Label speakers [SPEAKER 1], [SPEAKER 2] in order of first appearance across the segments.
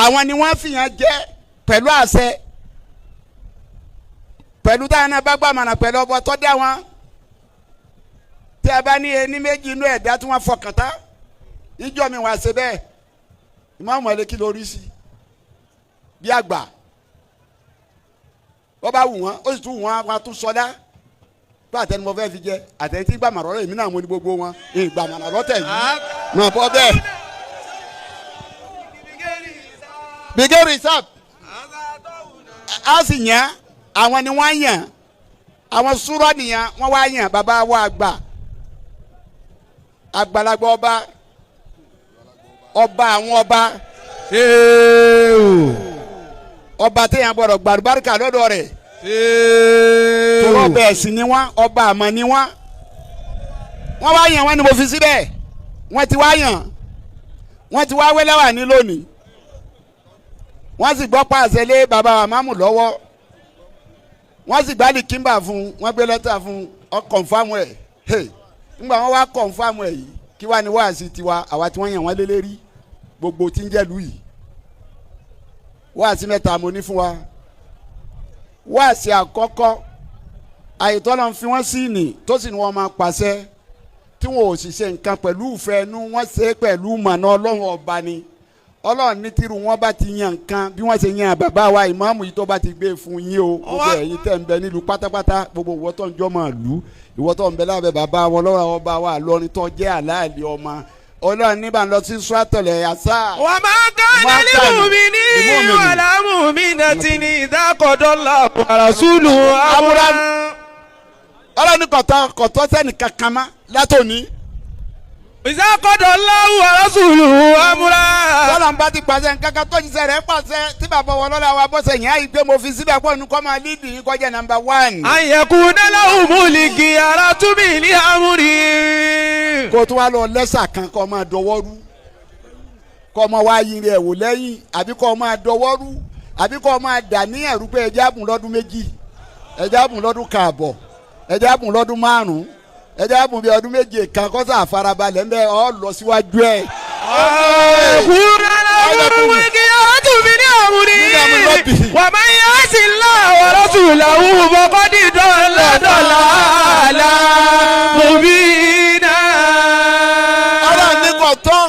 [SPEAKER 1] àwọn ni wọ́n fìyàn jẹ pẹ̀lú àṣẹ pẹ̀lú táwọn náà bá gbàmọ̀nà pẹ̀lú ọbọ̀ tó dá wọn tí a bá ní ẹni méjì inú ẹ̀dá tí wọ́n fọkàn tán ìjọ mi wá ṣe bẹ́ẹ̀ ìmáàmù Málíkì lórí sí bí àgbà wọ́n bá wù wọ́n ó sì tún wù wọ́n á tún sọdá bá àtẹni mo fẹ́ fi jẹ àtẹni tí gbàmọ̀rọ̀ rẹ̀ èmi náà mo ní gbogbo wọn ìgbàmọ̀rọ̀ lọ́tẹ̀ yìí náà bọ́ bẹ́ẹ̀. bigeri sap a sì yàn àwọn ni wọ́n yàn àwọn súrọ́ nìyẹn wọ́n wá yàn bàbá wa àgbà àgbàlagbà ọba àwọn ọba ọba téèyàn gbọ́dọ̀ gbàdúbáríkà lọ́dọ̀ rẹ̀ tọrọ bẹ́ẹ̀ sì ni wọ́n ọba àmọ́ ni wọ́n wá yàn wọ́n ni mo fi síbẹ̀ wọ́n ti wá yàn wọ́n ti wá wẹ́lẹ́wà ní lónìí wọ́n sì gbọ́ pàṣẹ lé bàbá àmàmù lọ́wọ́ wọ́n sì gbálì kímbà fún wọ́n gbé lẹ́tà fún ọ kọ̀nfàmù ẹ̀ nígbà wọ́n wá kọ̀nfàmù ẹ̀ yìí kí wàá ní wáàsí tiwa àwa tí wọ́n yàn wọ́n lélẹ́rí gbogbo tí ń jẹ́lu yìí wáàsí mẹ́ta mo ní fún wa wáàsí àkọ́kọ́ àyètọ́ lọ́n fi wọ́n sí ìní tó sì ní wọ́n máa pàṣẹ tí wọn ò sì ṣe nǹkan pẹ̀lú ìfẹ́ inú wọ́n ṣe é pẹ̀lú mọ̀nà ọlọ́run ọba ni ọlọ́run ní tírú wọn bá ti yan nǹkan bí wọ́n ṣe yan bàbá wa ìmáàmù yìí tó bá ti gbé fún yín o gbogbo ẹ̀yin tẹ̀ ń bẹ nílùú pátápátá gbogbo ìwọ tó ń jọ́ máa lù ìwọ tó ń bẹ lábẹ́ bàbá wọn lọ́wọ́ ọba wa Lọ́rin tó jẹ́ àlàálẹ̀ ọmọ ọlọ́run níbà ń lọ sí sùràtọ̀lẹ̀ àṣà.
[SPEAKER 2] wà á máa ká nílé mùmí ní wàlá mùmí náà ti ní ìdákọ̀dọ́là àràsúlù àmúra.
[SPEAKER 1] ọlọ́run ní kọ̀tọ́ sẹ́ni kankan má látòní.
[SPEAKER 2] ìdákọ̀dọ́là àràsúlù àmúra.
[SPEAKER 1] bọ́lá ń bá ti pàṣẹ nǹkankan tó jíṣẹ́ rẹ̀ pàṣẹ tí bàbá wọn lọ́la wa bọ́sẹ̀ yẹn àyè pé mo fi síbẹ̀ pọ̀ nǹkan máa lídìí yín kọjá nàmbà 1.
[SPEAKER 2] àyẹ̀kú nílẹ̀ òmùlìkì ara túbí ní àmúrí.
[SPEAKER 1] kó tó wá lọ lẹ́sà kan kó máa dọwọ́rú kó máa wá yin rẹ̀ wò lẹ́yìn àbí kó máa dọwọ́rú àbí kó máa dà ní ẹ̀rú pé ẹja bùn lọ́dún méjì ẹja bùn lọ́dún kààbọ̀ ẹja bùn lọ́dún 5 ẹja bùn bí ọdún méje kan kó sà farabalẹ̀ ń bẹ ọ lọ síwájú ẹ̀.
[SPEAKER 2] kúrò òmùlìkì ara túbí ní àmúrí. wà á máa yá sí ńlá ọ̀rọ̀ sùn làwọn bọ́kọ́ dídọ́ ńlá àlá mọ̀bí.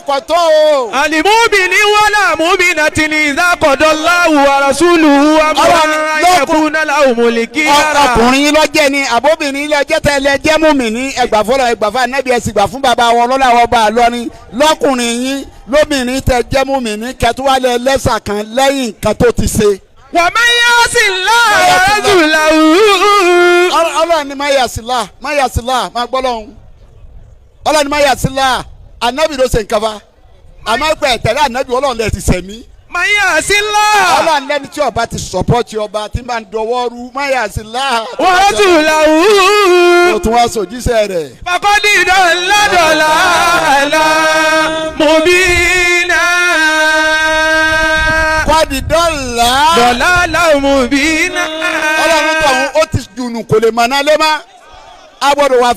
[SPEAKER 2] kọ̀tọ́ o. àlìmúbi ní wọ́lá múbi náà ti ní ìdákọ̀dọ̀ láwù àràsúlù àmọ́ náà láwù mọ̀lẹ́kì yàrá.
[SPEAKER 1] ọkùnrin lọ́jẹ́ ni àbóbìnrin lọ́jẹ́ tẹ́lẹ̀ jẹ́ mùmí ní ẹgbàfọ́lọ́ ẹgbàfà nẹ́bí ẹ̀sìn gbà fún bàbá wọn lọ́la wọn bá a lọ́rin lọ́kùnrin yín lóbìnrin tẹ́ jẹ́ mùmí ní kẹtùwálẹ̀ lẹ́sà kan lẹ́yìn nǹkan tó ti ṣe.
[SPEAKER 2] wà á máa yá sí ńlá àràsúlù.
[SPEAKER 1] ọlọ́run ni máa yà sí là máa gbọ́ lọ́hùn ọlọ́run ni máa yà sí là anabi ló ṣe nǹkan fa àmọ́ pé ẹ̀tẹ̀rẹ́ anabi ọlọ́run lè ti sẹ̀mí.
[SPEAKER 2] máyà sí lá.
[SPEAKER 1] ọlọ́run lẹ́ni tí ọba ti sọ̀pọ́tì ọba tí máa ń dọwọ́ rú máyà sí lá.
[SPEAKER 2] wọ́n tún là wú.
[SPEAKER 1] o tún wá sòjíṣẹ́ rẹ̀.
[SPEAKER 2] fakọ́dí dọ̀là mọ̀bí náà.
[SPEAKER 1] kọ́dí dọ̀là.
[SPEAKER 2] dọ̀là mọ̀bí náà.
[SPEAKER 1] ọlọ́run tó àwọn ó ti dùnú kò lè mọ̀ náà lé má. a gbọ́dọ̀ wá